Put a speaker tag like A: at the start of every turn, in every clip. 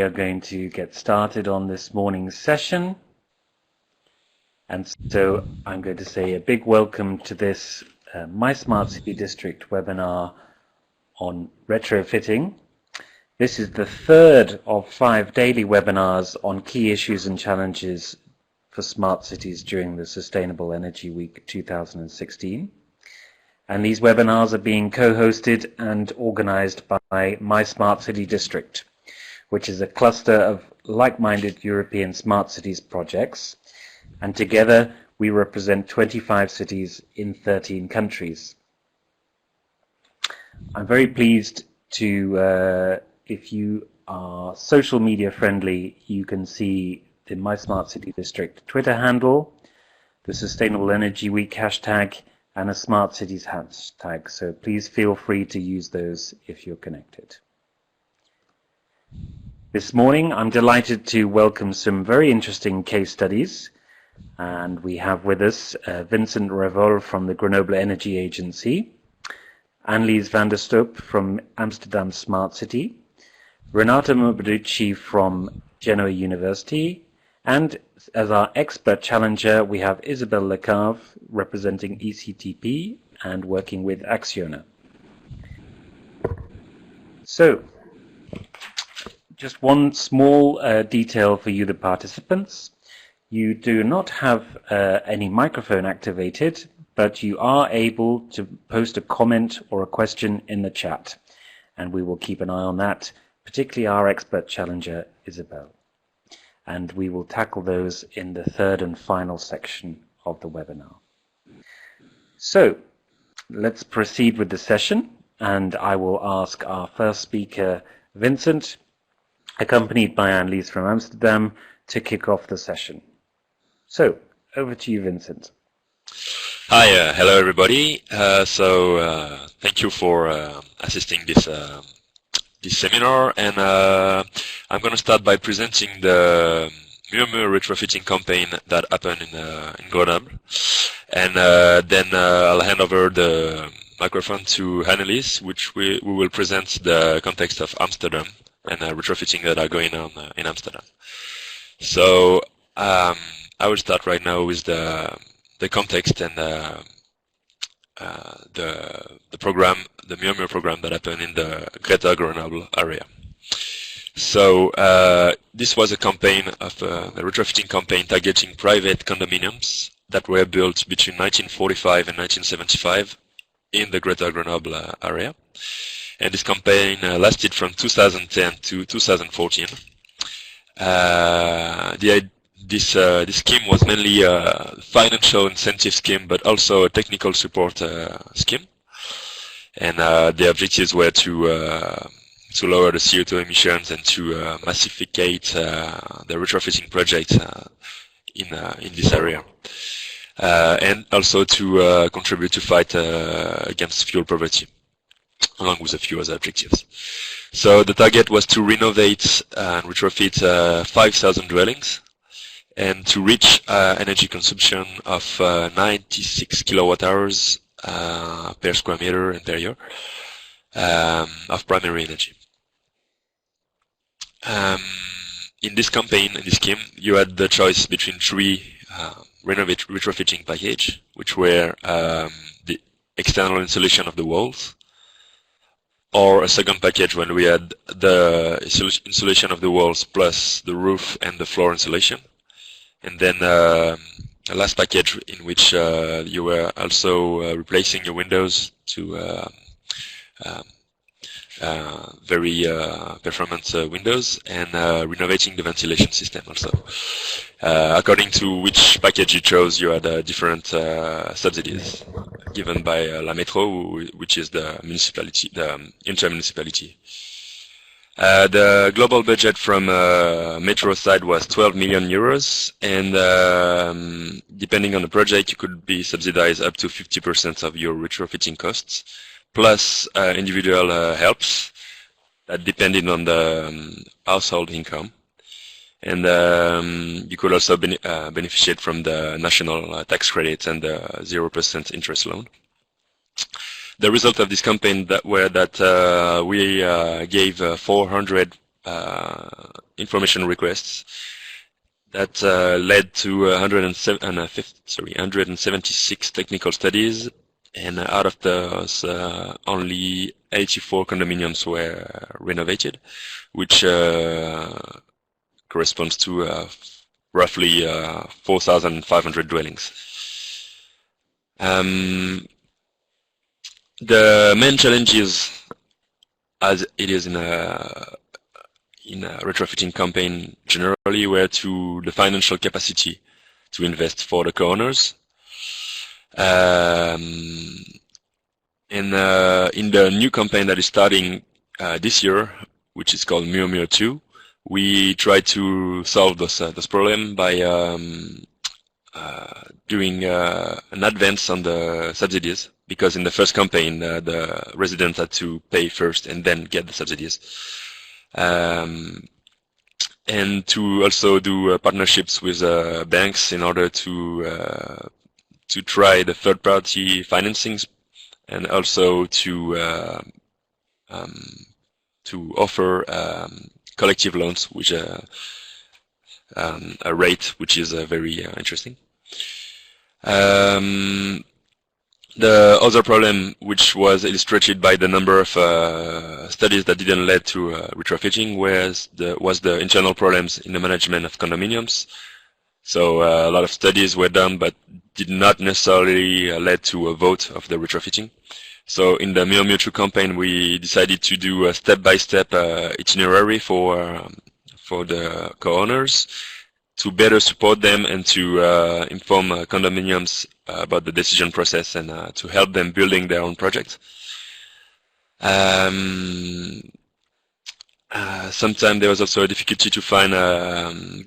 A: are going to get started on this morning's session. And so I'm going to say a big welcome to this My Smart City District webinar on retrofitting. This is the third of 5 daily webinars on key issues and challenges for smart cities during the Sustainable Energy Week 2016. And these webinars are being co-hosted and organized by My Smart City District, which is a cluster of like-minded European smart cities projects. And together we represent 25 cities in 13 countries. I'm very pleased to, if you are social media friendly, you can see the My Smart City District Twitter handle, the Sustainable Energy Week hashtag, and a Smart Cities hashtag. So please feel free to use those if you're connected. This morning, I'm delighted to welcome some very interesting case studies. And we have with us Vincent Revol from the Grenoble Energy Agency, Annelies van der Stoep from Amsterdam Smart City, Renata Morbiducci from Genoa University, and as our expert challenger, we have Isabel Lacave representing ECTP and working with Acciona. So, just one small detail for you, the participants. You do not have any microphone activated, but you are able to post a comment or a question in the chat. And we will keep an eye on that, particularly our expert challenger, Isabel. And we will tackle those in the third and final section of the webinar. So, let's proceed with the session. And I will ask our first speaker, Vincent, accompanied by Annelies from Amsterdam, to kick off the session. So, over to you, Vincent.
B: Hi, hello everybody. Thank you for assisting this seminar, and I'm going to start by presenting the Murmur retrofitting campaign that happened in Grenoble, and then I'll hand over the microphone to Annelies, which we will present the context of Amsterdam and retrofitting that are going on in Amsterdam. So I will start right now with the context and the program, the Murmur program that happened in the Greater Grenoble area. So this was a campaign of a retrofitting campaign targeting private condominiums that were built between 1945 and 1975 in the Greater Grenoble area. And this campaign lasted from 2010 to 2014. This scheme was mainly a financial incentive scheme, but also a technical support scheme. And the objectives were to lower the CO2 emissions and to massificate the retrofitting project in this area, and also to contribute to fight against fuel poverty, along with a few other objectives. So the target was to renovate and retrofit 5,000 dwellings, and to reach energy consumption of 96 kilowatt hours per square meter and per year of primary energy. In this campaign, in this scheme, you had the choice between 3 retrofitting package, which were the external insulation of the walls, or a second package when we had the insulation of the walls plus the roof and the floor insulation. And then a last package in which you were also replacing your windows to very performance windows, and renovating the ventilation system also. According to which package you chose, you had different subsidies given by La Métro, which is the municipality, the inter-municipality. The global budget from Metro side was 12 million euros, and depending on the project, you could be subsidized up to 50% of your retrofitting costs, plus individual helps that depended on the household income. And you could also beneficiate from the national tax credits and the 0% interest loan. The result of this campaign were that we gave 400 information requests that led to 176 technical studies, and out of those, only 84 condominiums were renovated, which corresponds to roughly 4,500 dwellings. The main challenges, as it is in a retrofitting campaign generally, were to the financial capacity to invest for the co-owners. In the new campaign that is starting this year, which is called Murmure 2, we try to solve this problem by doing an advance on the subsidies, because in the first campaign the residents had to pay first and then get the subsidies. And to also do partnerships with banks in order to try the third-party financings, and also to offer collective loans, which a rate which is very interesting. The other problem, which was illustrated by the number of studies that didn't lead to retrofitting, was the internal problems in the management of condominiums. So a lot of studies were done, but did not necessarily lead to a vote of the retrofitting. So in the Murmure 2 campaign, we decided to do a step-by-step itinerary for the co-owners, to better support them and to inform condominiums about the decision process, and to help them building their own project. Sometimes there was also a difficulty to find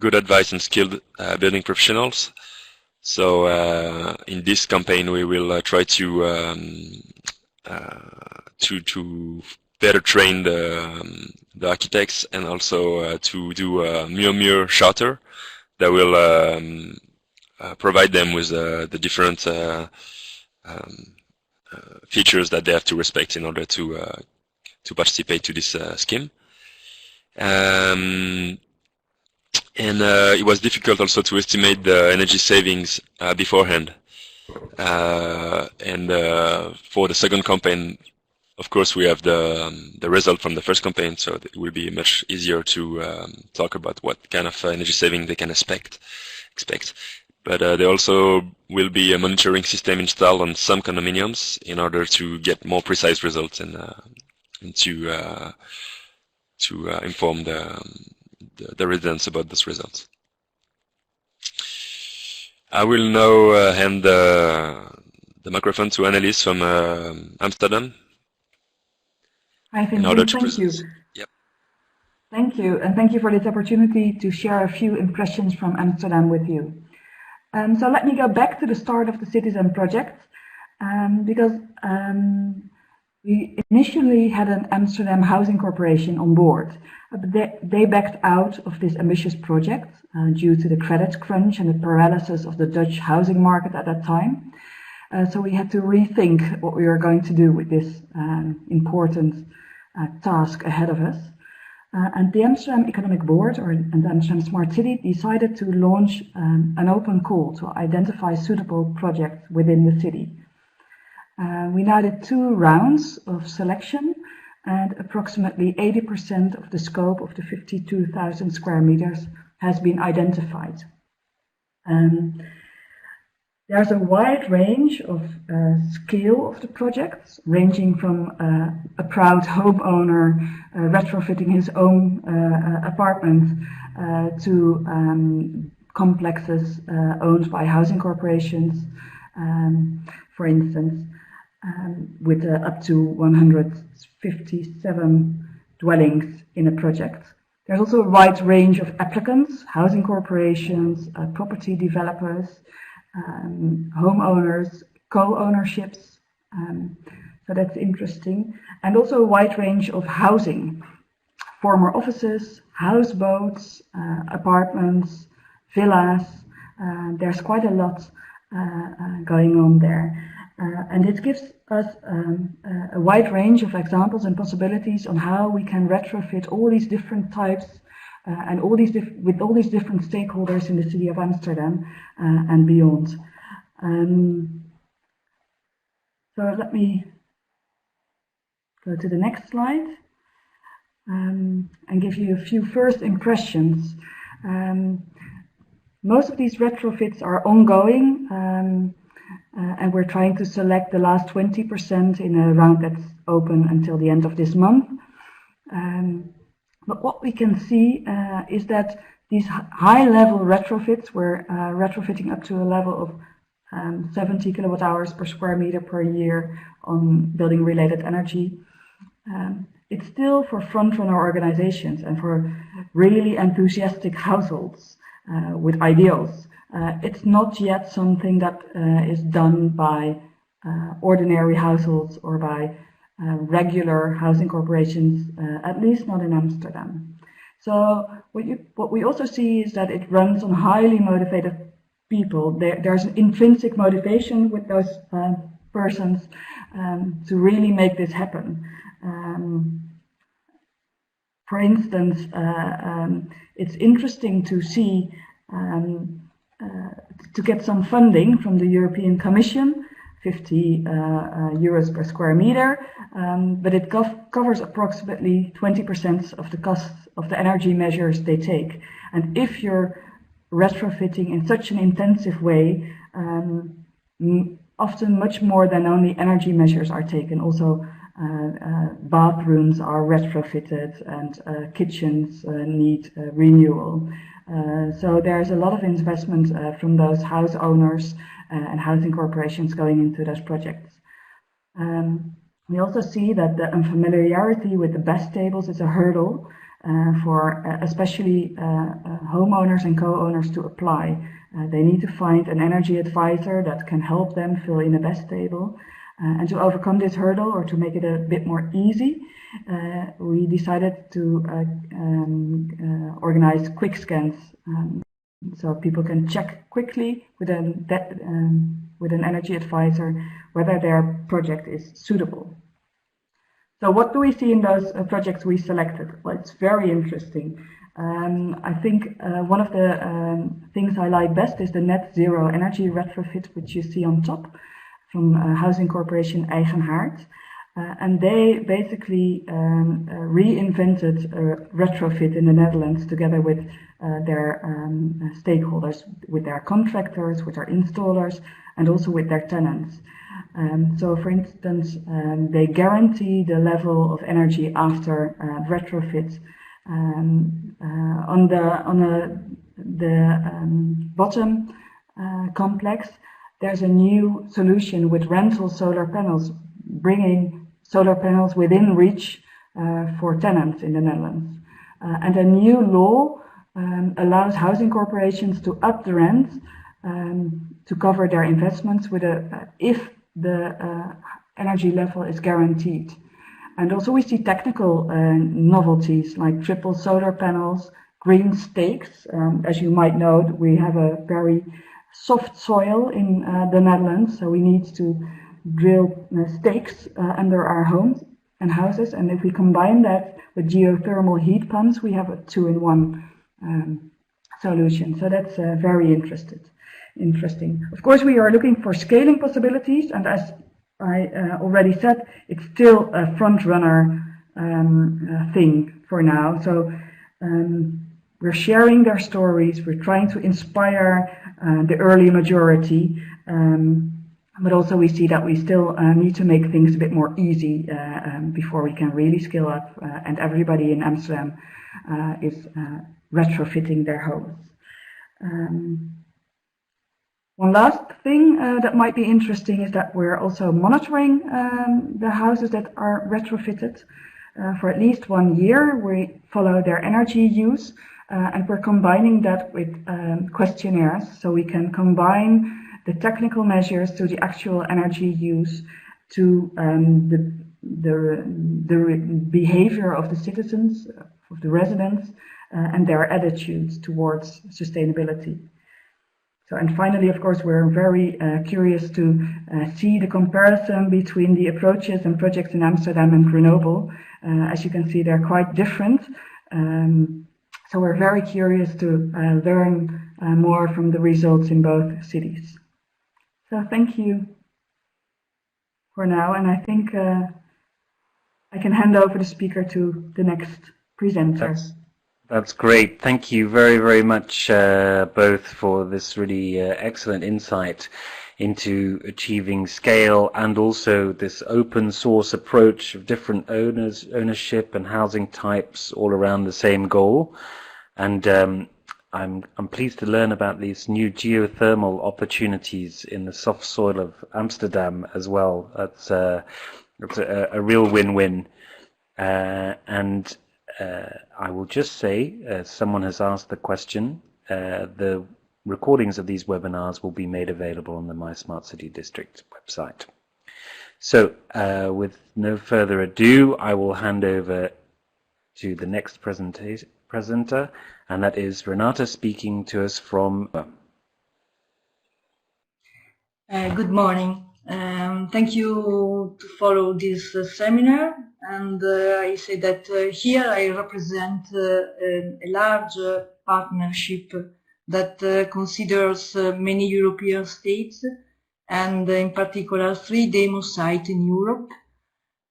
B: good advice and skilled building professionals. So in this campaign, we will try to better train the architects, and also to do a Murmure charter that will provide them with the different features that they have to respect in order to participate to this scheme. And it was difficult also to estimate the energy savings beforehand. And for the second campaign, of course, we have the result from the first campaign, so it will be much easier to talk about what kind of energy saving they can expect. But there also will be a monitoring system installed on some condominiums in order to get more precise results, and to inform the residents about those results. I will now hand the microphone to Annelies from Amsterdam.
C: Hi, Vincent. Thank you.
B: Yep.
C: Thank you, and thank you for this opportunity to share a few impressions from Amsterdam with you. So let me go back to the start of the CITY-ZEN project, because we initially had an Amsterdam Housing Corporation on board, but they backed out of this ambitious project due to the credit crunch and the paralysis of the Dutch housing market at that time. So we had to rethink what we were going to do with this important task ahead of us. And the Amsterdam Economic Board, and the Amsterdam Smart City, decided to launch an open call to identify suitable projects within the city. We now did 2 rounds of selection, and approximately 80% of the scope of the 52,000 square meters has been identified. There's a wide range of scale of the projects, ranging from a proud homeowner retrofitting his own apartment to complexes owned by housing corporations, for instance, with up to 157 dwellings in a project. There's also a wide range of applicants: housing corporations, property developers, homeowners, co-ownerships, so that's interesting. And also a wide range of housing: former offices, houseboats, apartments, villas. There's quite a lot going on there. And it gives us a wide range of examples and possibilities on how we can retrofit all these different types and with all these different stakeholders in the city of Amsterdam and beyond. So let me go to the next slide and give you a few first impressions. Most of these retrofits are ongoing, and we're trying to select the last 20% in a round that's open until the end of this month. But what we can see is that these high-level retrofits, we're retrofitting up to a level of 70 kilowatt hours per square meter per year on building-related energy. It's still for front-runner organizations and for really enthusiastic households with ideals. It's not yet something that is done by ordinary households or by regular housing corporations, at least not in Amsterdam. So what we also see is that it runs on highly motivated people. There's an intrinsic motivation with those persons to really make this happen. For instance, it's interesting to see to get some funding from the European Commission, 50 euros per square meter, but it covers approximately 20% of the costs of the energy measures they take. And if you're retrofitting in such an intensive way, often much more than only energy measures are taken. Also, bathrooms are retrofitted and kitchens need renewal. So there's a lot of investment from those house owners and housing corporations going into those projects. We also see that the unfamiliarity with the BESS tables is a hurdle for especially homeowners and co-owners to apply. They need to find an energy advisor that can help them fill in a BESS table. And to overcome this hurdle, or to make it a bit more easy, we decided to organize quick scans, so people can check quickly with an energy advisor whether their project is suitable. So what do we see in those projects we selected? Well, it's very interesting. I think one of the things I like best is the net zero energy retrofit, which you see on top, from housing corporation Eigen Haard. And they basically reinvented retrofit in the Netherlands together with their stakeholders, with their contractors, with their installers, and also with their tenants. So for instance, they guarantee the level of energy after retrofit. On the bottom complex, there's a new solution with rental solar panels, bringing solar panels within reach for tenants in the Netherlands. And a new law allows housing corporations to up the rent to cover their investments with if the energy level is guaranteed. And also we see technical novelties like triple solar panels, green stakes. As you might know, we have a very soft soil in the Netherlands, so we need to drill stakes under our homes and houses, and if we combine that with geothermal heat pumps, we have a 2-in-1 solution. So that's very interesting. Of course, we are looking for scaling possibilities, and as I already said, it's still a front-runner thing for now. So we're sharing their stories, we're trying to inspire the early majority, but also we see that we still need to make things a bit more easy before we can really scale up and everybody in Amsterdam is retrofitting their homes. One last thing that might be interesting is that we're also monitoring the houses that are retrofitted. For at least 1 year, we follow their energy use, and we're combining that with questionnaires, so we can combine the technical measures to the actual energy use, to the behavior of the citizens, of the residents, and their attitudes towards sustainability. So, and finally, of course, we're very curious to see the comparison between the approaches and projects in Amsterdam and Grenoble. As you can see, they're quite different. So we're very curious to learn more from the results in both cities. So thank you for now, and I think I can hand over the speaker to the next presenter.
A: That's great. Thank you very, very much both for this really excellent insight into achieving scale and also this open source approach of different ownership and housing types all around the same goal. And I'm pleased to learn about these new geothermal opportunities in the soft soil of Amsterdam as well. That's a real win-win. And I will just say, someone has asked the question, the recordings of these webinars will be made available on the My Smart City District website. So with no further ado, I will hand over to the next presenter, and that is Renata speaking to us from...
D: Good morning. Thank you to follow this seminar, and I say that here I represent a large partnership that considers many European states, and in particular 3 demo sites in Europe.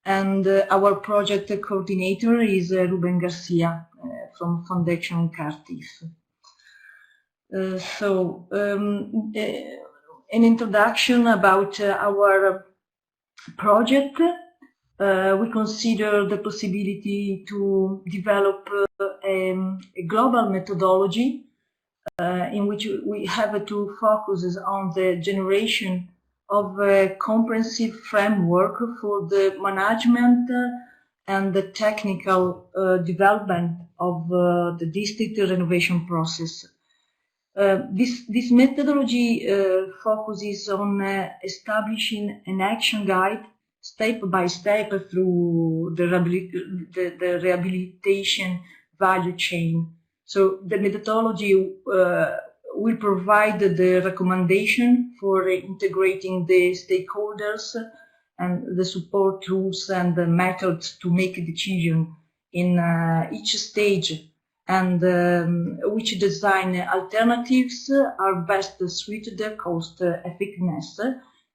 D: And our project coordinator is Ruben Garcia from Foundation Cardiff. An introduction about our project. We consider the possibility to develop a global methodology in which we have to focus on the generation of a comprehensive framework for the management and the technical development of the district renovation process. This methodology focuses on establishing an action guide step by step through the rehabilitation value chain. So the methodology will provide the recommendation for integrating the stakeholders and the support tools and the methods to make a decision in each stage, and which design alternatives are best suited cost effectiveness,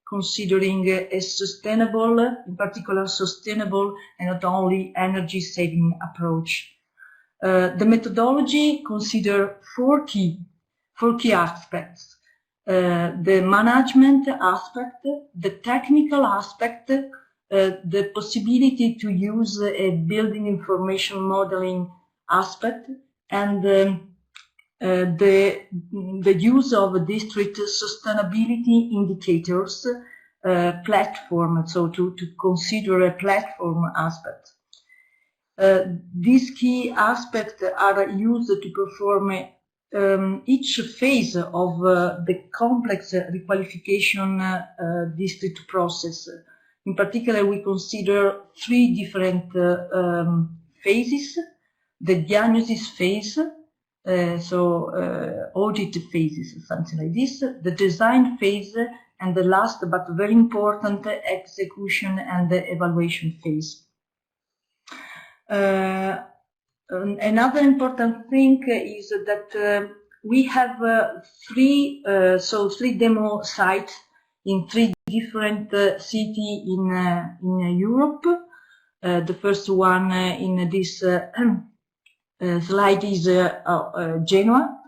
D: considering a sustainable, in particular sustainable and not only energy saving approach. The methodology considers four key aspects: the management aspect, the technical aspect, the possibility to use a building information modeling aspect, and the use of district sustainability indicators platform, so to consider a platform aspect. These key aspects are used to perform each phase of the complex requalification district process. In particular, we consider 3 different phases: the diagnosis phase, audit phases, something like this, the design phase, and the last but very important, execution and the evaluation phase. Another important thing is that we have 3 demo sites in 3 different cities in Europe. The first one in this slide is Genoa.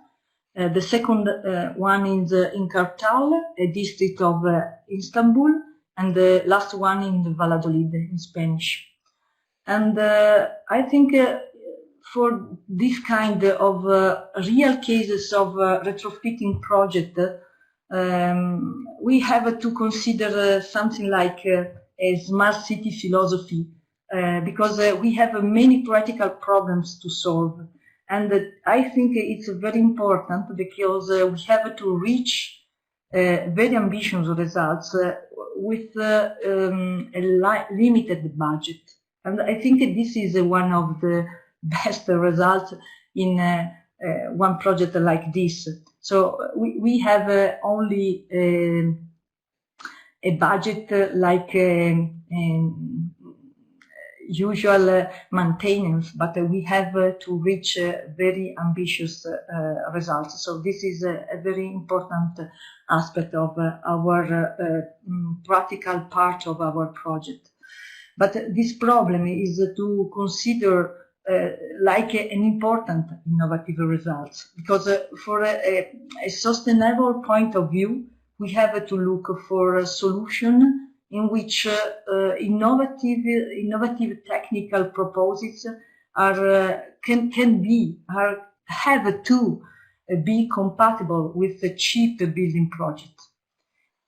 D: The second one is in Cartal, a district of Istanbul, and the last one in Valladolid in Spanish. And I think for this kind of real cases of retrofitting project, we have to consider something like a smart city philosophy, because we have many practical problems to solve. And I think it's very important because we have to reach very ambitious results with a limited budget. And I think this is one of the best results in one project like this. So we have only a budget like usual maintenance, but we have to reach very ambitious results. So this is a very important aspect of our practical part of our project. But this problem is to consider like an important innovative results, because for a sustainable point of view, we have to look for a solution in which innovative technical proposals have to be compatible with the cheap building project.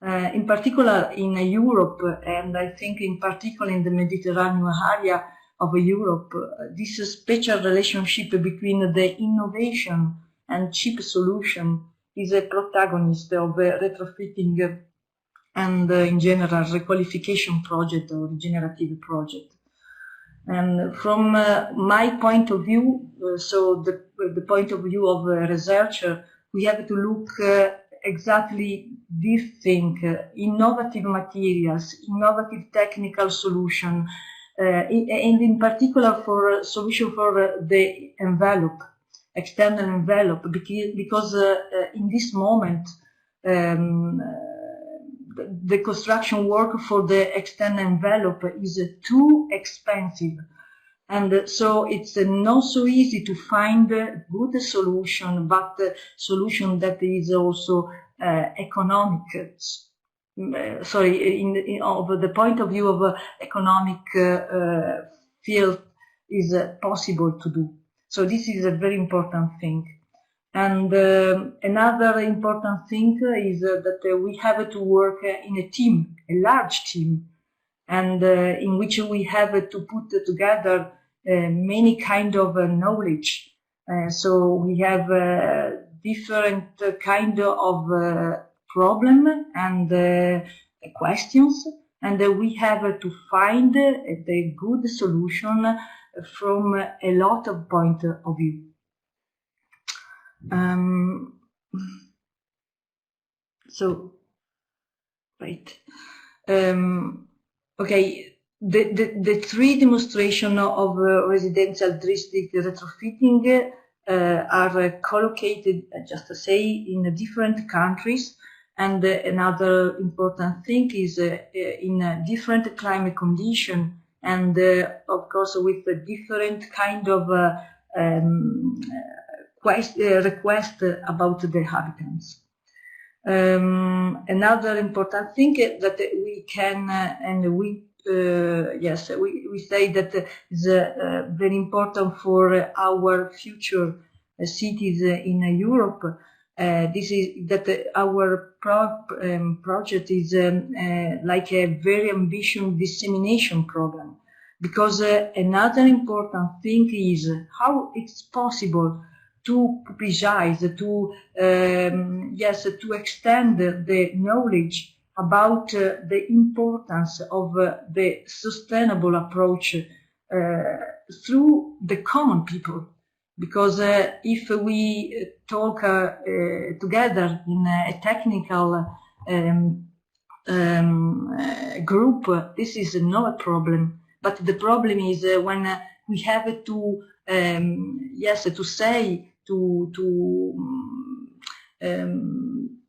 D: In particular in Europe, and I think in particular in the Mediterranean area of Europe, this special relationship between the innovation and cheap solution is a protagonist of retrofitting and in general requalification project or regenerative project. And from my point of view, so the point of view of a researcher, we have to look exactly this thing, innovative materials, innovative technical solution, and in particular for solution for the envelope, external envelope, because in this moment the construction work for the external envelope is too expensive, and so it's not so easy to find a good solution, but a solution that is also economic. Of the point of view of economic field is possible to do. So this is a very important thing. And another important thing is that we have to work in a team, a large team, and in which we have to put together many kind of knowledge. So we have different kind of problem and questions, and we have to find the good solution from a lot of point of view. Okay, the three demonstrations of residential district retrofitting are collocated, just to say, in different countries, and another important thing is in a different climate condition, and of course with a different kind of request about the habitants. Another important thing that we can we say that is very important for our future cities in Europe. This is that our project is like a very ambitious dissemination program, because another important thing is how it's possible to publicize, to extend the knowledge about the importance of the sustainable approach through the common people. Because if we talk together in a technical group, this is not a problem. But the problem is when we have to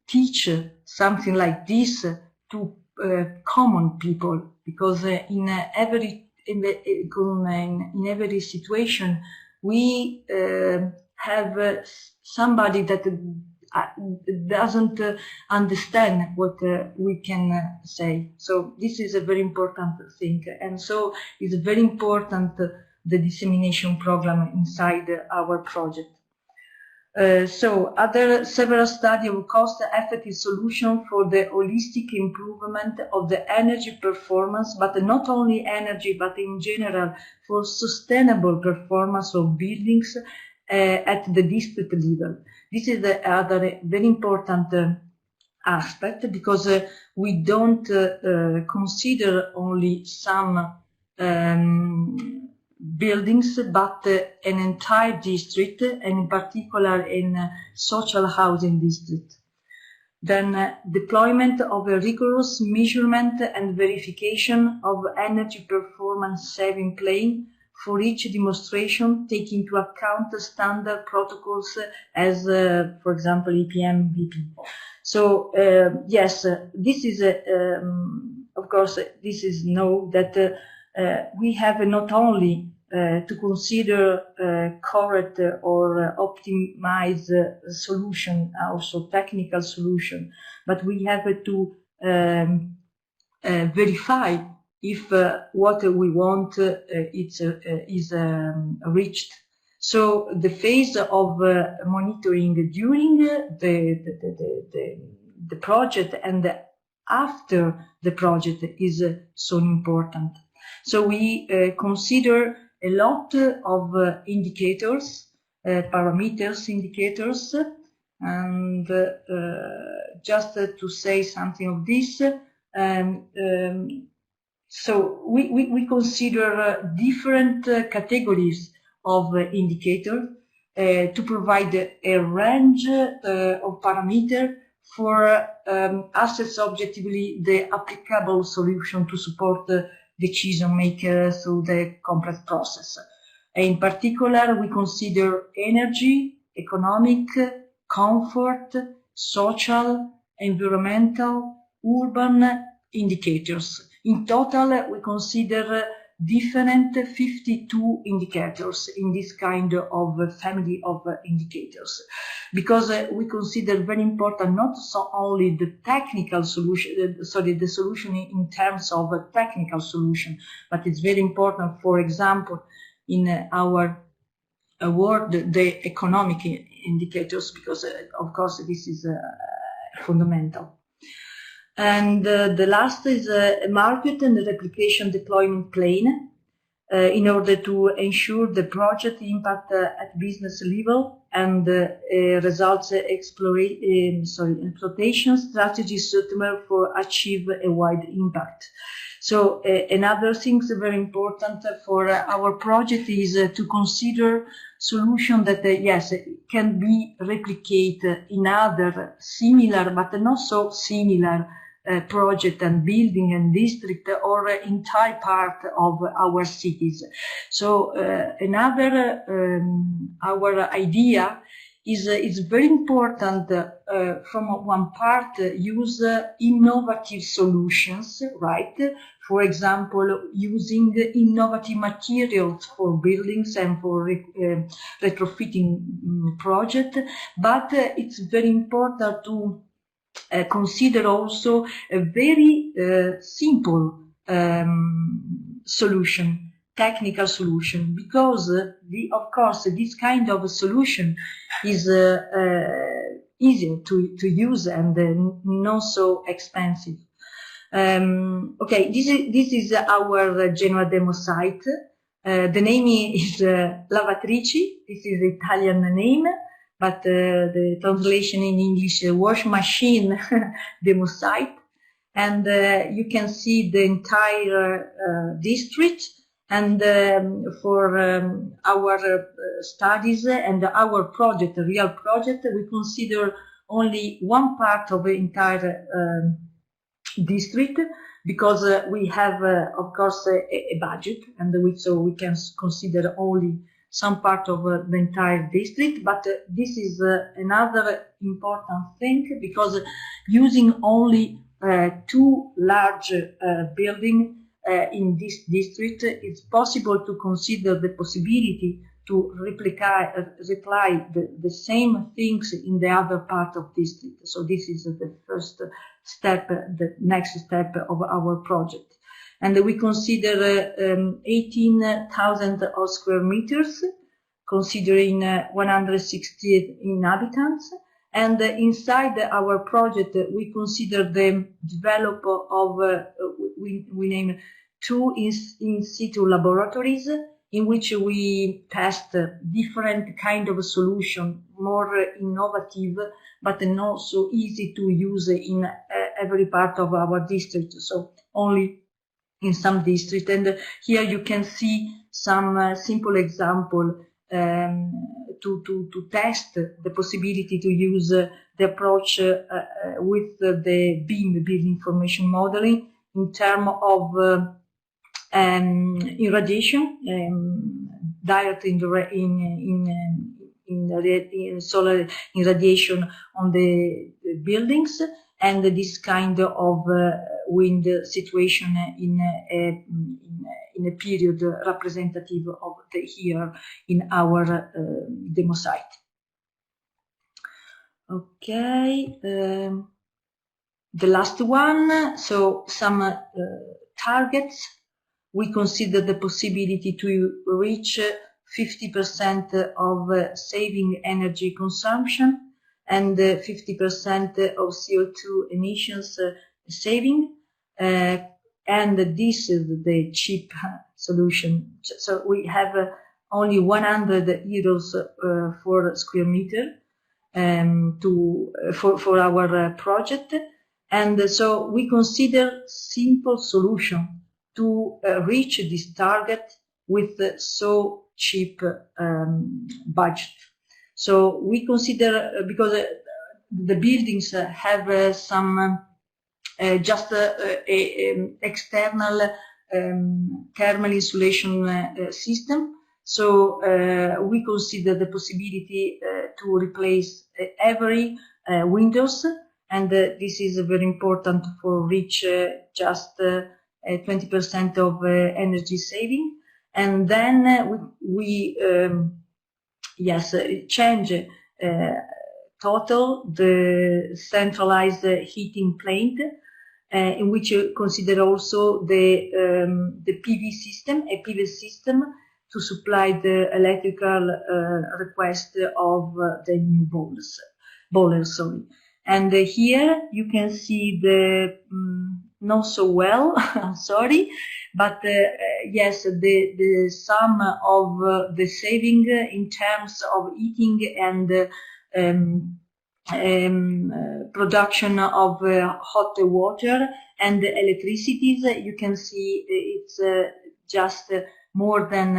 D: teach something like this to common people, because in every situation we have somebody that doesn't understand what we can say. So this is a very important thing, and so it's very important the dissemination program inside our project. So other several studies of cost-effective solution for the holistic improvement of the energy performance, but not only energy, but in general for sustainable performance of buildings at the district level. This is the other very important aspect, because we don't consider only some buildings, but an entire district, and in particular in social housing district. Then deployment of a rigorous measurement and verification of energy performance saving plan for each demonstration, taking into account the standard protocols as, for example, EPM, BP. So yes, this is, of course, this is that we have not only to consider correct or optimized solution, also technical solution, but we have to verify if what we want is reached. So the phase of monitoring during the project and after the project is so important. So we consider a lot of indicators, parameters indicators, and just to say something of this, so we consider different categories of indicators to provide a range of parameters for assess objectively the applicable solution to support decision makers through the complex process. In particular, we consider energy, economic, comfort, social, environmental, urban indicators. In total, we consider different 52 indicators in this kind of family of indicators, because we consider very important not so only the technical solution, the solution in terms of a technical solution, but it's very important, for example, in our world, the economic indicators, because of course this is fundamental. And the last is a market and the replication deployment plan in order to ensure the project impact at business level and results exploitation strategies suitable for achieve a wide impact. So another thing very important for our project is to consider solution that yes, can be replicated in other similar but not so similar project and building and district or entire part of our cities. So another our idea is it's very important from one part use innovative solutions, right? For example, using innovative materials for buildings and for retrofitting project, but it's very important to consider also a very simple solution, technical solution, because of course this kind of solution is easier to use and not so expensive. Okay, this is our Genoa demo site. The name is Lavatrici. This is the Italian name, but the translation in English, wash machine demo site. And you can see the entire district. And for our studies and our project, the real project, we consider only one part of the entire district, because we have, of course, a budget, and so we can consider only some part of the entire district. But this is another important thing, because using only two large buildings in this district, it's possible to consider the possibility to replicate the same things in the other part of district. So this is the first step, the next step of our project. And we consider 18,000 square meters, considering 160 inhabitants. And inside our project, we consider the develop of, we name 2 in situ laboratories, in which we test different kind of solution, more innovative, but not so easy to use in every part of our district, so only in some district. And here you can see some simple example to test the possibility to use the approach with the BIM, building information modeling, in terms of irradiation, direct in solar irradiation on the buildings, and this kind of wind situation in a period representative of the year in our demo site. Okay, the last one, so some targets. We consider the possibility to reach 50% of saving energy consumption and 50% of CO2 emissions saving, and this is the cheap solution. So we have only 100 euros for square meter for our project, and so we consider simple solution to reach this target with so cheap budget. So we consider, because the buildings have some just external thermal insulation system, so we consider the possibility to replace every windows, and this is very important for reach just 20% of energy saving. And then we change total the centralized heating plant, in which you consider also the PV system, a PV system to supply the electrical request of the new boilers. Sorry. And here you can see the not so well, I'm sorry, but yes, the sum of the saving in terms of heating and production of hot water and electricities, you can see it's just more than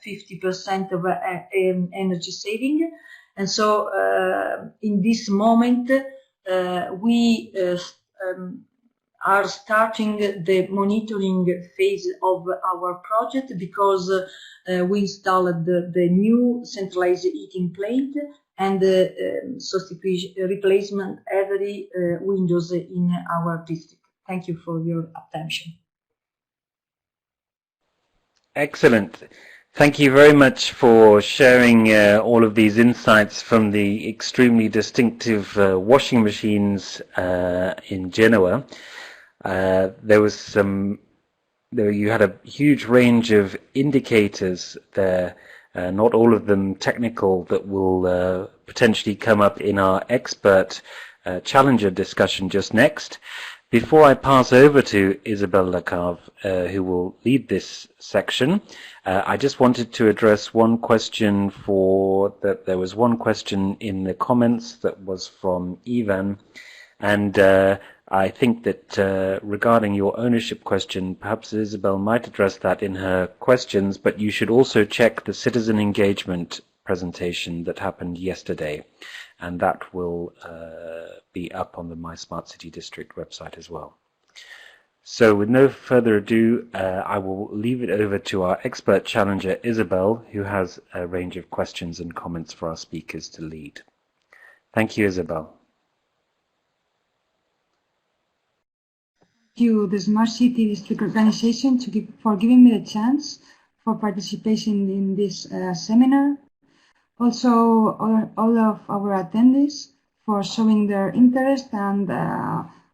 D: 50% of energy saving. And so in this moment we are starting the monitoring phase of our project, because we installed the new centralized heating plant and substitution replacement every windows in our district. Thank you for your attention.
A: Excellent. Thank you very much for sharing all of these insights from the extremely distinctive washing machines in Genoa. You had a huge range of indicators there, not all of them technical, that will potentially come up in our expert challenger discussion just next. Before I pass over to Isabel Lacave, who will lead this section, I just wanted to address one question there was one question in the comments that was from Ivan, and I think that regarding your ownership question, perhaps Isabel might address that in her questions, but you should also check the citizen engagement presentation that happened yesterday, and that will be up on the My Smart City District website as well. So with no further ado, I will leave it over to our expert challenger, Isabel, who has a range of questions and comments for our speakers to lead. Thank you, Isabel.
E: Thank you, the Smart City District Organization, for giving me the chance for participation in this seminar. Also, all of our attendees for showing their interest, and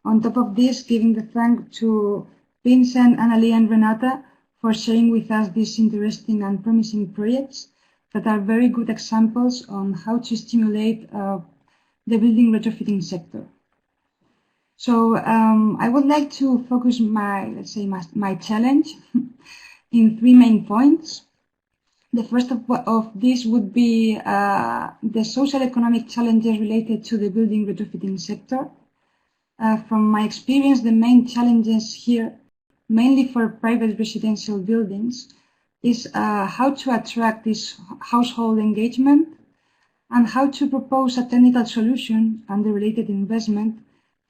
E: on top of this, giving the thanks to Vincent, Annelies, and Renata for sharing with us these interesting and promising projects that are very good examples on how to stimulate the building retrofitting sector. So I would like to focus my challenge in three main points. The first of these would be the social economic challenges related to the building retrofitting sector. From my experience, the main challenges here, mainly for private residential buildings, is how to attract this household engagement, and how to propose a technical solution and the related investment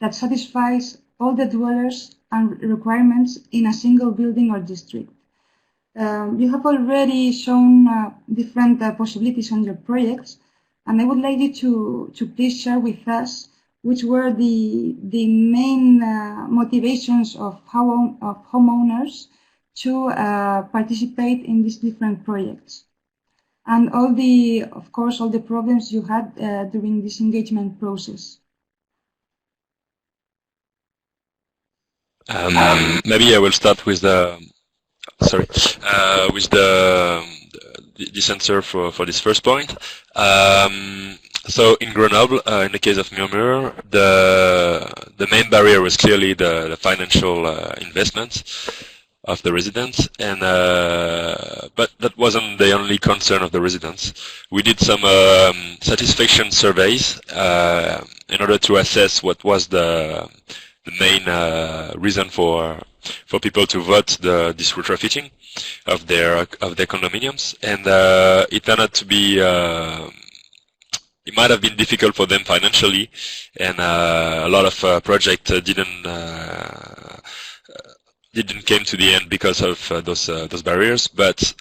E: that satisfies all the dwellers and requirements in a single building or district. You have already shown different possibilities on your projects, and I would like you to please share with us which were the main motivations of homeowners to participate in these different projects, and of course, all the problems you had during this engagement process.
B: Maybe I will start with the this answer for this first point. So in Grenoble, in the case of Murmure, the main barrier was clearly the financial investment of the residents, and but that wasn't the only concern of the residents. We did some satisfaction surveys in order to assess what was the main reason for people to vote this retrofitting of their condominiums, and it turned out to be it might have been difficult for them financially, and a lot of projects didn't came to the end because of those barriers. But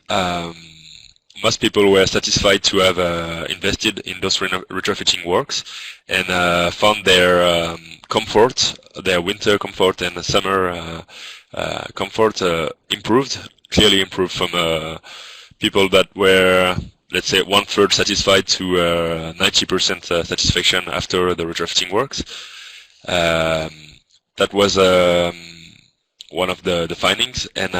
B: most people were satisfied to have invested in those retrofitting works, and found their comfort, their winter comfort and summer comfort clearly improved from people that were, let's say, 1/3 satisfied to 90% satisfaction after the retrofitting works. That was one of the findings, and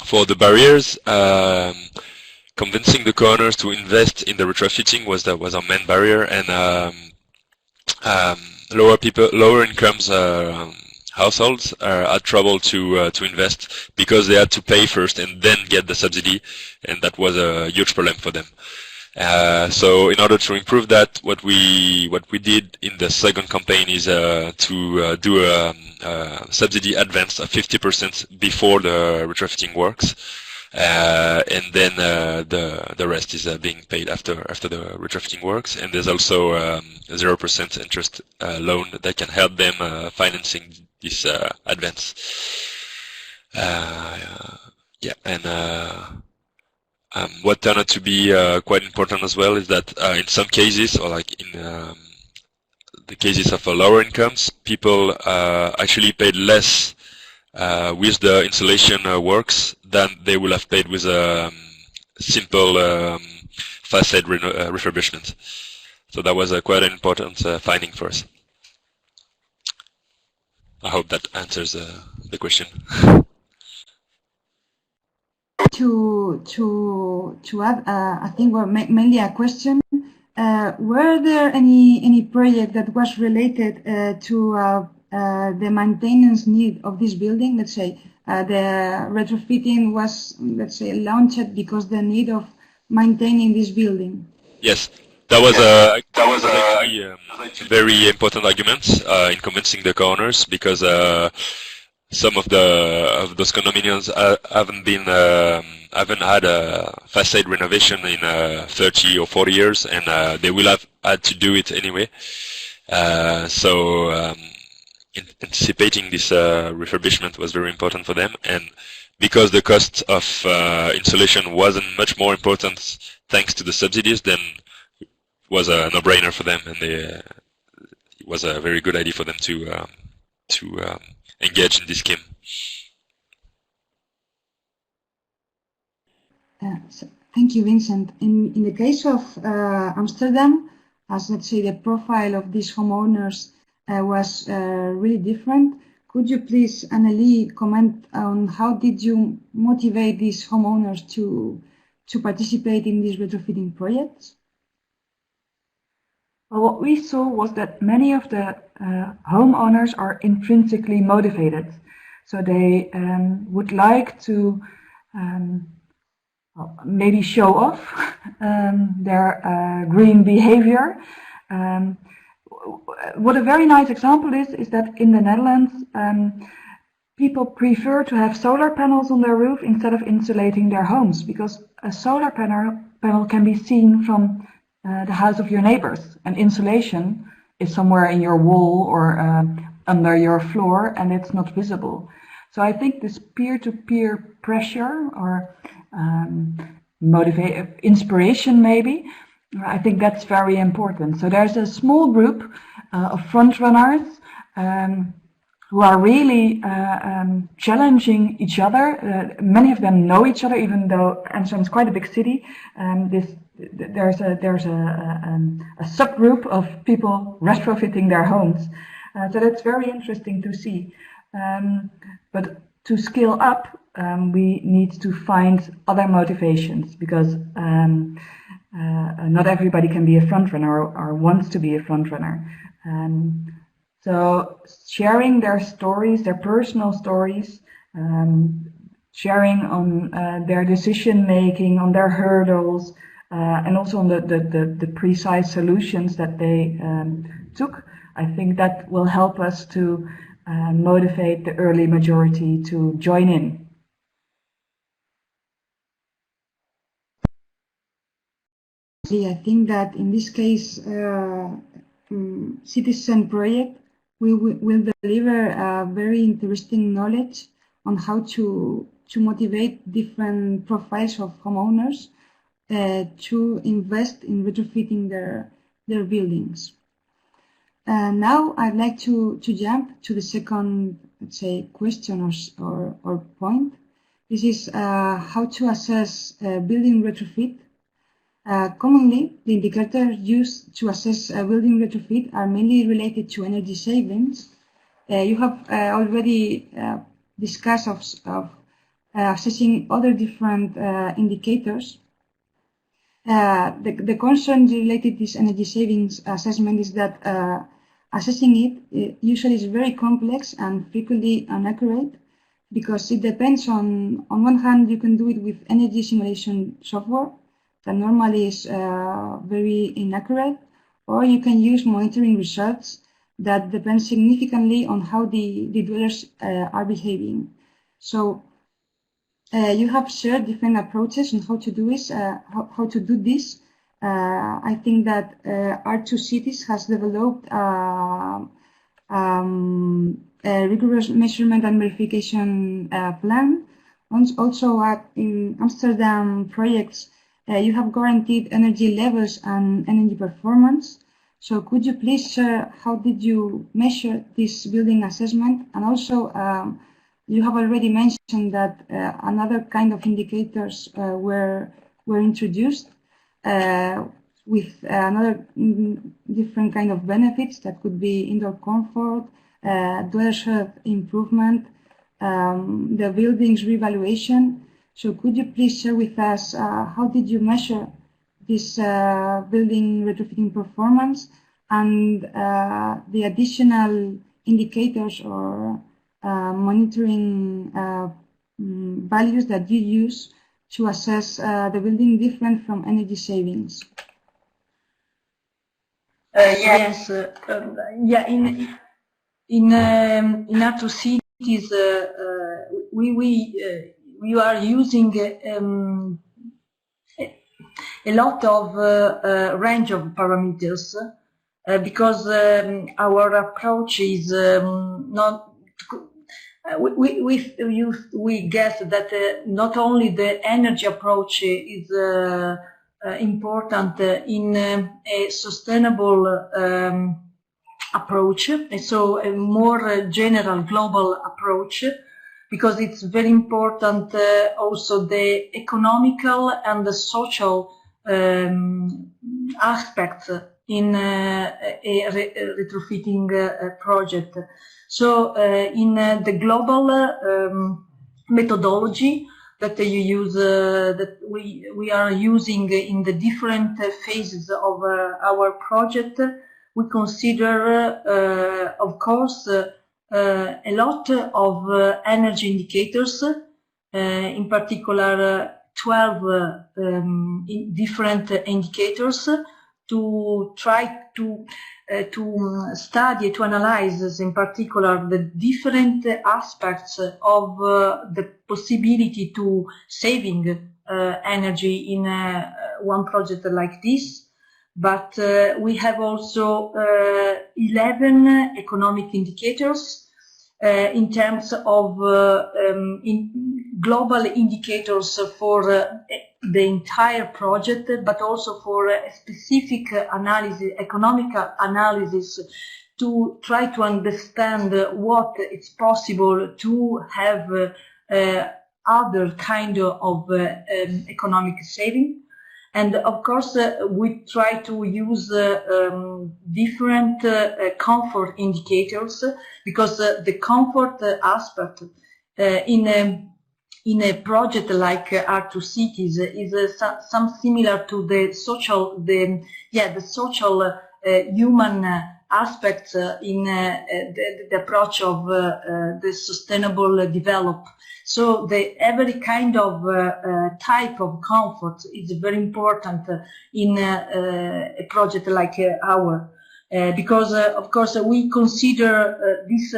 B: for the barriers, convincing the co-owners to invest in the retrofitting was our main barrier, and lower incomes households had trouble to invest because they had to pay first and then get the subsidy, and that was a huge problem for them. So in order to improve that, what we did in the second campaign is to do a subsidy advance of 50% before the retrofitting works, and then the rest is being paid after the retrofitting works. And there's also a 0% interest loan that can help them financing this advance. Yeah, and what turned out to be quite important as well is that in some cases, or like in the cases of lower incomes, people actually paid less with the insulation works than they would have paid with a simple facade refurbishment. So that was quite an important finding for us. I hope that answers the question.
E: To add, I think mainly a question. Were there any project that was related to the maintenance need of this building? Let's say the retrofitting was, let's say, launched because the need of maintaining this building.
B: Yes, that was actually a very important argument in convincing the co-owners, because some of those condominiums haven't had a facade renovation in 30 or 40 years, and they will have had to do it anyway. So anticipating this refurbishment was very important for them, and because the cost of insulation wasn't much more important thanks to the subsidies, then it was a no-brainer for them, and it was a very good idea for them to engage in this scheme.
E: So thank you, Vincent. In the case of Amsterdam, as let's say the profile of these homeowners was really different, could you please, Annelies, comment on how did you motivate these homeowners to participate in these retrofitting projects?
C: Well, what we saw was that many of the homeowners are intrinsically motivated. So they would like to maybe show off their green behavior. What a very nice example is that in the Netherlands, people prefer to have solar panels on their roof instead of insulating their homes, because a solar panel can be seen from the house of your neighbors, and insulation is somewhere in your wall or under your floor, and it's not visible. So I think this peer-to-peer pressure or inspiration maybe, I think that's very important. So there's a small group of frontrunners who are really challenging each other. Many of them know each other, even though Amsterdam is quite a big city. There's a subgroup of people retrofitting their homes. So that's very interesting to see. But to scale up, we need to find other motivations, because not everybody can be a frontrunner or wants to be a frontrunner. So sharing their stories, their personal stories, sharing on their decision making, on their hurdles, and also on the precise solutions that they took, I think that will help us to motivate the early majority to join in.
E: I think that in this case, CITY-ZEN project will deliver very interesting knowledge on how to motivate different profiles of homeowners to invest in retrofitting their buildings. Now I'd like to jump to the second, let's say, question or point. This is how to assess building retrofit. Commonly, the indicators used to assess building retrofit are mainly related to energy savings. You have already discussed of assessing other different indicators. The concern related to this energy savings assessment is that assessing it usually is very complex and frequently inaccurate, because it depends on one hand, you can do it with energy simulation software that normally is very inaccurate, or you can use monitoring results that depend significantly on how the dwellers are behaving. So you have shared different approaches on how to do this. I think that R2 Cities has developed a rigorous measurement and verification plan. Also in Amsterdam projects, you have guaranteed energy levels and energy performance. So could you please share how did you measure this building assessment? And also, you have already mentioned that another kind of indicators were introduced with another different kind of benefits that could be indoor comfort, dwellers' health improvement, the building's revaluation. So could you please share with us how did you measure this building retrofitting performance and the additional indicators or monitoring values that you use to assess the building different from energy savings?
D: Yes, yeah. In R2 Cities, we are using a lot of range of parameters because our approach is not. We guess that not only the energy approach is important in a sustainable approach, so a more general global approach, because it's very important also the economical and the social aspects in a retrofitting project. So in the global methodology that you use, that we are using in the different phases of our project, we consider, of course, a lot of energy indicators, in particular 12 different indicators, to try to study, to analyze, in particular, the different aspects of the possibility to saving energy in one project like this. but we have also 11 economic indicators in terms of global indicators for the entire project, but also for a specific analysis, economic analysis, to try to understand what it's possible to have other kind of economic saving. And of course, we try to use different comfort indicators, because the comfort aspect in a project like R2 Cities is some similar to the social, the social human aspects in the approach of the sustainable development. So every kind of type of comfort is very important in a project like ours. Because of course we consider this,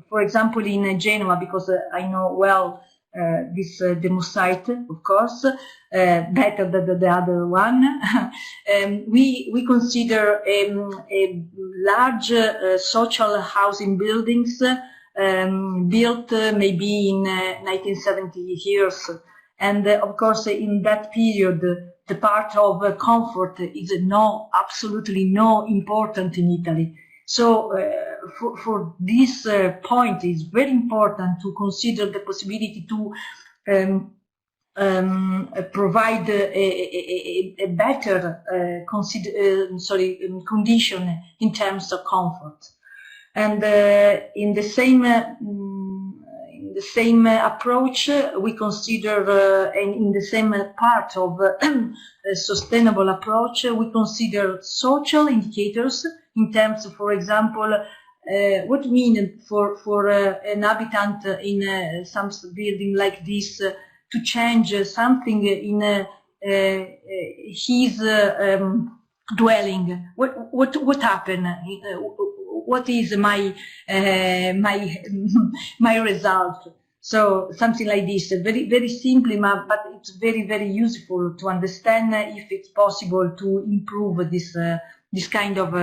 D: for example, in Genoa, because I know well this demo site, of course, better than the other one. We consider a large social housing buildings built maybe in 1970 years, and of course in that period the part of comfort is absolutely no important in Italy. So for this point, it's very important to consider the possibility to provide a better condition in terms of comfort. And in the same approach, we consider, and in the same part of sustainable approach, we consider social indicators in terms of, for example, what mean for an habitant in some building like this to change something in his dwelling. What happened? What is my result? So something like this, very simply, but it's very useful to understand if it's possible to improve this kind of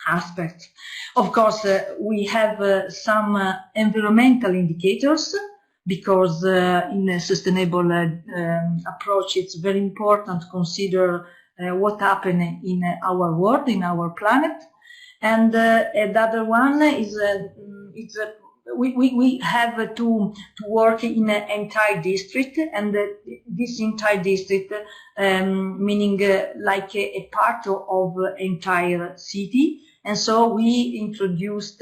D: aspect. Of course, we have some environmental indicators, because in a sustainable approach, it's very important to consider what happened in our world, in our planet. And the other one is we have to work in an entire district, and this entire district meaning like a part of entire city. And so we introduced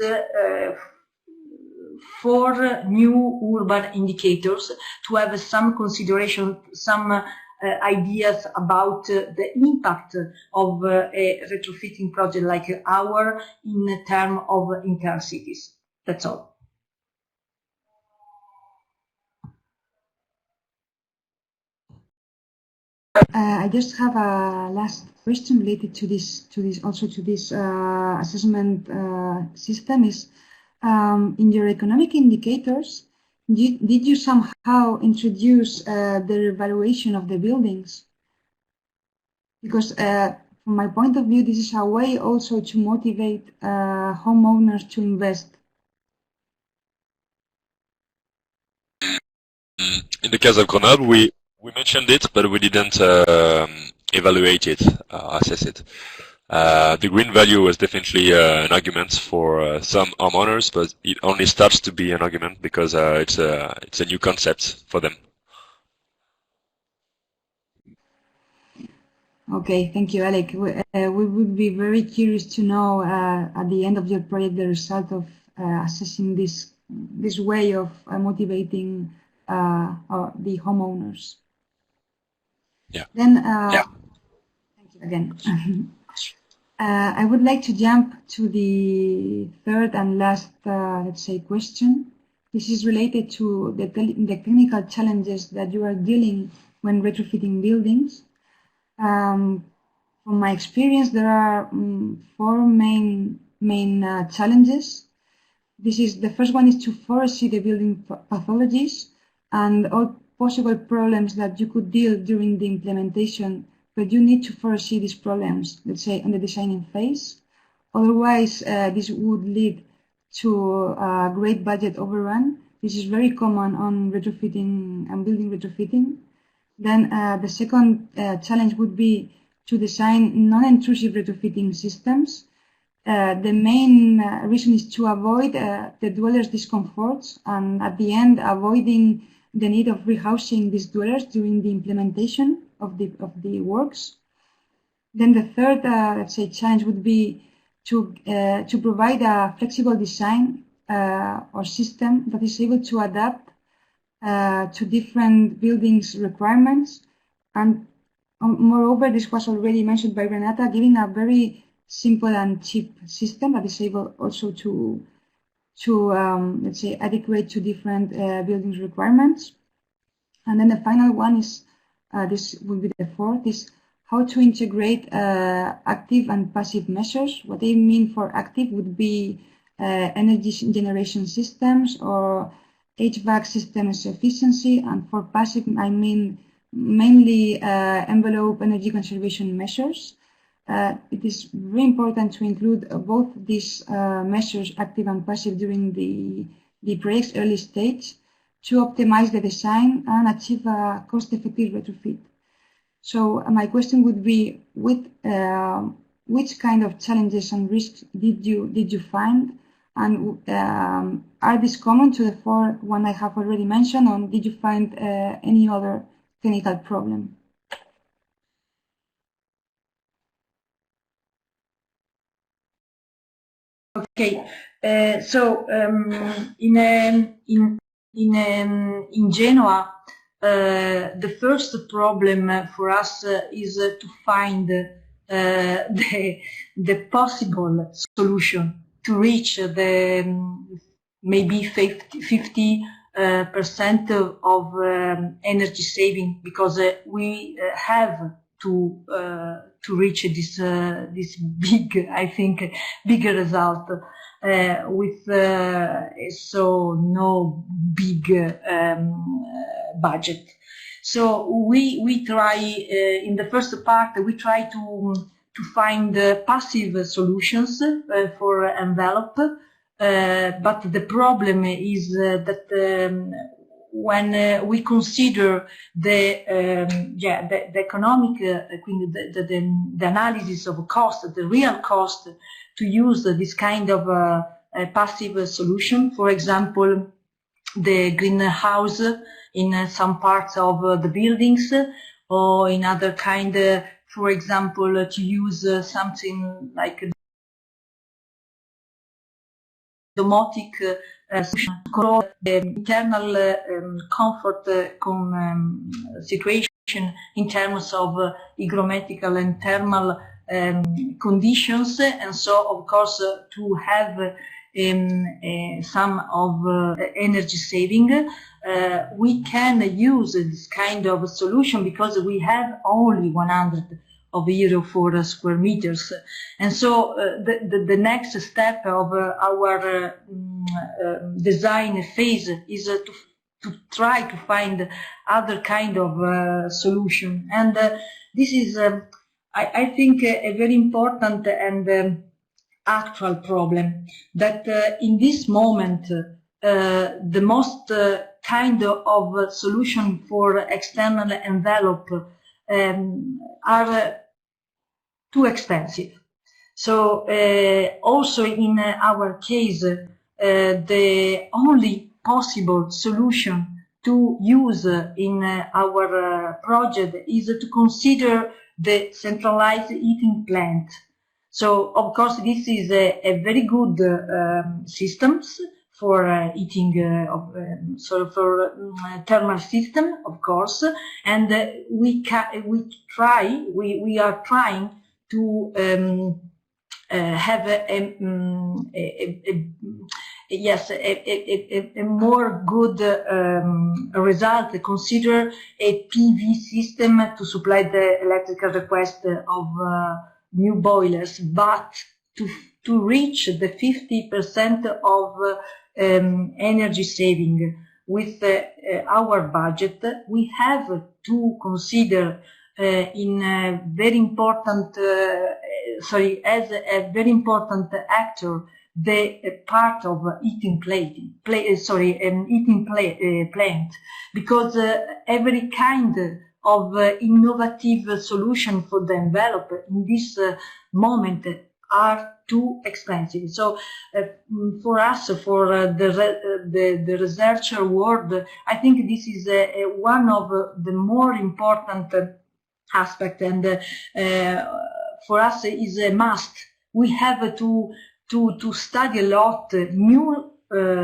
D: 4 new urban indicators to have some consideration, some ideas about the impact of a retrofitting project like ours in terms of intercities. That's all.
E: I just have a last question related to this assessment system. Is in your economic indicators, did you somehow introduce the evaluation of the buildings? Because from my point of view, this is a way also to motivate homeowners to invest.
B: In the case of Grenoble, we mentioned it, but we didn't evaluate it, assess it. The green value was definitely an argument for some homeowners, but it only starts to be an argument because it's a new concept for them.
E: Okay, thank you, Alec. We would be very curious to know at the end of your project the result of assessing this way of motivating the homeowners.
B: Yeah.
E: Then, thank you again. I would like to jump to the third and last, let's say, question. This is related to the technical challenges that you are dealing when retrofitting buildings. From my experience, there are 4 main challenges. The first one is to foresee the building pathologies and all possible problems that you could deal during the implementation, but you need to foresee these problems, let's say, on the designing phase. Otherwise, this would lead to a great budget overrun. This is very common on retrofitting and building retrofitting. Then the second challenge would be to design non-intrusive retrofitting systems. The main reason is to avoid the dwellers' discomforts, and at the end avoiding the need of rehousing these dwellers during the implementation of the works. Then the third, let's say, challenge would be to provide a flexible design or system that is able to adapt to different buildings' requirements. And moreover, this was already mentioned by Renata, giving a very simple and cheap system that is able also to let's say, adequate to different buildings' requirements. And then the final one is, this will be the fourth, is how to integrate active and passive measures. What they mean for active would be energy generation systems or HVAC systems efficiency, and for passive I mean mainly envelope energy conservation measures. It is very important to include both these measures, active and passive, during the project's early stage to optimize the design and achieve a cost-effective retrofit. So my question would be, with which kind of challenges and risks did you find, and are these common to the four one I have already mentioned, or did you find any other technical problem?
D: Okay, so in Genoa, the first problem for us is to find the possible solution to reach the maybe 50% of energy saving, because we have to reach this big, I think, bigger result with so no big budget. So we try in the first part we try to find passive solutions for envelope, but the problem is that when we consider the economic, the analysis of cost, the real cost to use this kind of passive solution, for example, the greenhouse in some parts of the buildings, or in other kind, for example, to use something like domotic solution to control the internal comfort situation in terms of hygrometrical and thermal conditions, and so of course to have some of energy saving. We can use this kind of solution because we have only 100 euro for square meters, and so the next step of our design phase is to try to find other kind of solution, and this is I think a very important and actual problem, that in this moment the most kind of solution for external envelope are too expensive. So also in our case, the only possible solution to use in our project is to consider the centralized heating plant. So of course this is a very good system for heating, so for thermal system, of course, and we are trying to have a more good result. Consider a PV system to supply the electrical request of new boilers, but to reach the 50% of energy saving with our budget, we have to consider in a very important, as a very important actor, the part of eating plant, because every kind of innovative solution for the envelope in this moment are too expensive. So for us, for the researcher world, I think this is one of the more important aspect, and for us is a must. We have to study a lot new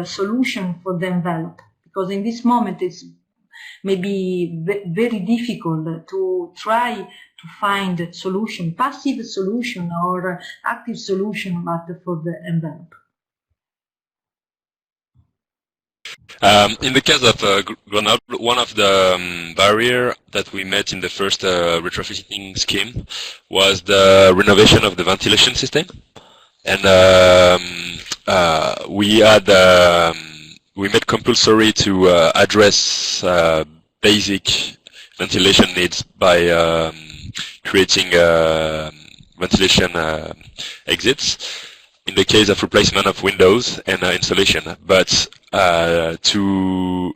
D: solution for the envelope, because in this moment it's maybe very difficult to try to find solution, passive solution or active solution, but for the envelope.
B: In the case of Grenoble, one of the barrier that we met in the first retrofitting scheme was the renovation of the ventilation system, and we made compulsory to address basic ventilation needs by creating ventilation exits in the case of replacement of windows and installation. But to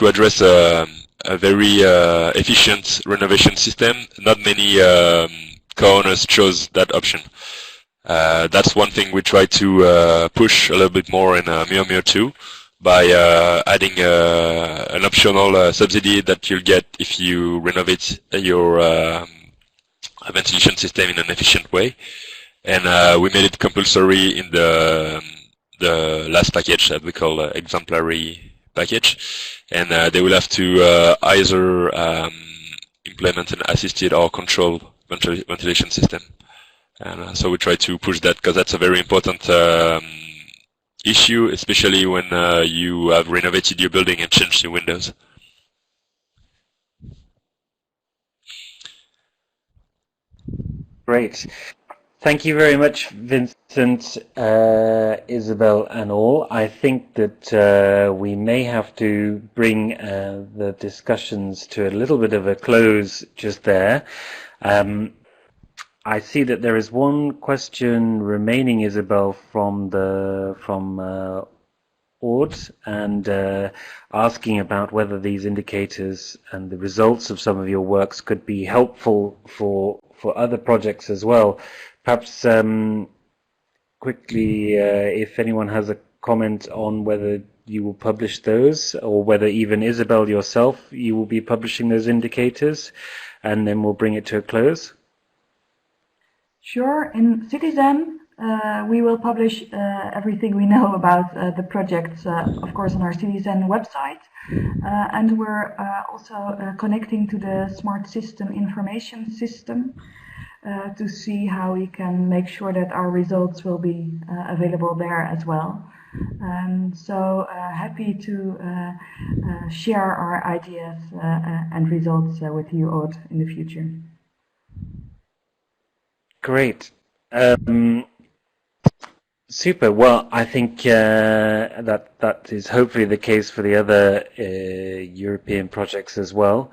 B: address a very efficient renovation system, not many co-owners chose that option. That's one thing we try to push a little bit more in Murmure 2 by adding an optional subsidy that you'll get if you renovate your ventilation system in an efficient way. And we made it compulsory in the last package that we call exemplary package, and they will have to either implement an assisted or controlled ventilation system. And so we try to push that, because that's a very important issue, especially when you have renovated your building and changed your windows.
A: Great. Thank you very much, Vincent, Isabel, and all. I think that we may have to bring the discussions to a little bit of a close just there. I see that there is one question remaining, Isabel, from Ord, and asking about whether these indicators and the results of some of your works could be helpful for other projects as well. Perhaps quickly, if anyone has a comment on whether you will publish those, or whether even Isabel yourself, you will be publishing those indicators, and then we'll bring it to a close.
C: Sure. In CITY-ZEN, we will publish everything we know about the projects, of course, on our CITY-ZEN website. And we're also connecting to the Smart System Information System to see how we can make sure that our results will be available there as well. So happy to share our ideas and results with you, Aude, in the future.
A: Great. Super. Well, I think that is hopefully the case for the other European projects as well.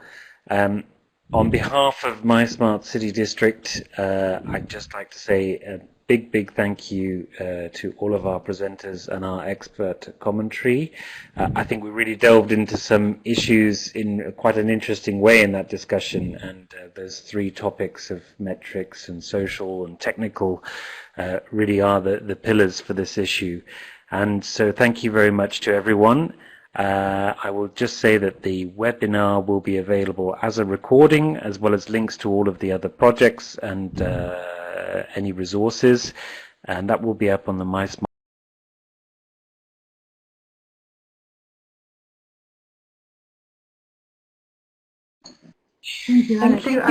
A: On behalf of my Smart City District, I'd just like to say a big thank you to all of our presenters and our expert commentary. I think we really delved into some issues in quite an interesting way in that discussion, and those three topics of metrics and social and technical really are the pillars for this issue. And so thank you very much to everyone. I will just say that the webinar will be available as a recording, as well as links to all of the other projects and any resources, and that will be up on the MySmart.
C: Thank you.
D: Thank you.